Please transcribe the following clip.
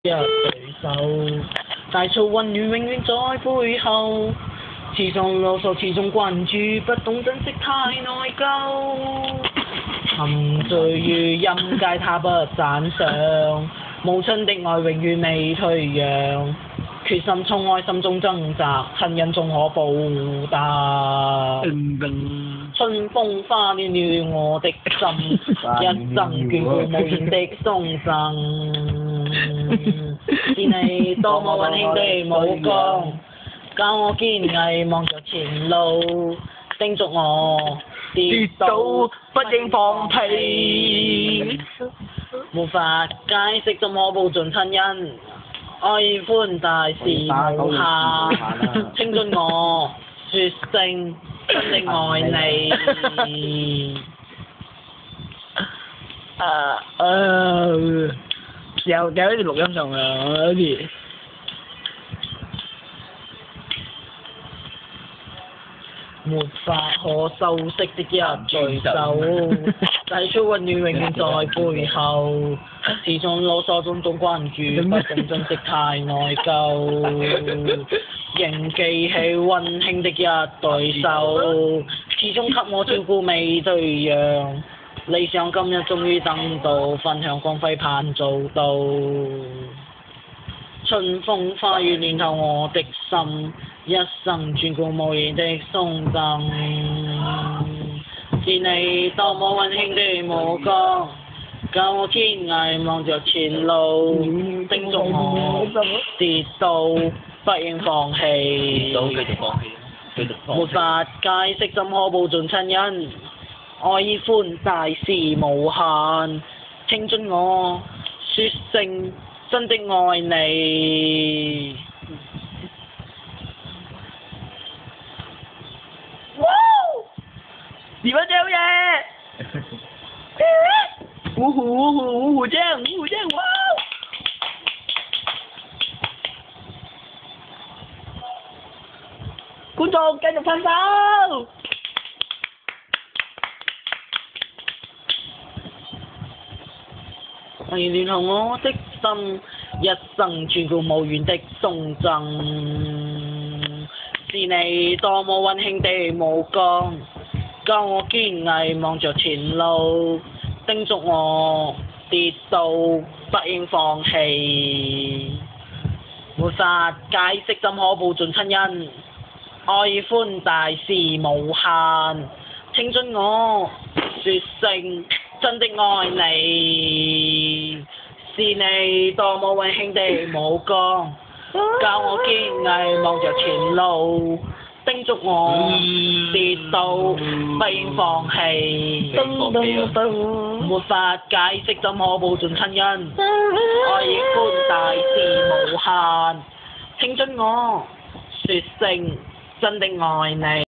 一對手，大吵混亂永遠在背後，始終囉嗦，始終關注，不懂珍惜太內疚。沉醉於音階，他不讚賞，無盡的愛永遠未退讓，決心衝愛心中掙扎，親人終可報答。春風化亂了我的心，一生眷顧無言的送贈。是你多麼溫馨的目光，教我堅毅望着前路，叮囑我跌倒不應放屁。無法解釋怎可報盡親恩，愛意寬大是無限，請准我說聲真的愛你。有呢條錄音上啊，好似沒法可修飾的一對手，大吵混亂永遠在背後，始終囉嗦種種關注，不懂珍惜太內疚。仍記起溫馨的一對手，始終給我照顧未退讓。理想今日終於等到，分享光輝盼做到。春風花雨暖透我的心，一生眷顧無言的送贈。是你多麼溫馨的目光，教我堅毅望着前路，叮囑我跌倒不應放棄。繼續放棄，繼續放棄。沒法解釋怎可報盡親恩，愛意寬大是無限，請准我說聲真的愛你。哇！你們這嘢，嗚呼嗚呼嗚呼正，嗚呼正，哇！觀眾繼續拍手。愛意暖透我的心，一生眷顧無緣的送贈。是你多麼溫馨的目光，教我堅毅望着前路，叮囑我跌倒不應放棄。沒法解釋怎可報盡親恩，愛意寬大是無限，請准我說聲真的愛你。是你多麼溫馨的目光，教我堅毅望着前路，叮囑我跌倒不應放棄。沒法解釋怎可報盡親恩，愛意寬大是無限，請准我說聲真的愛你。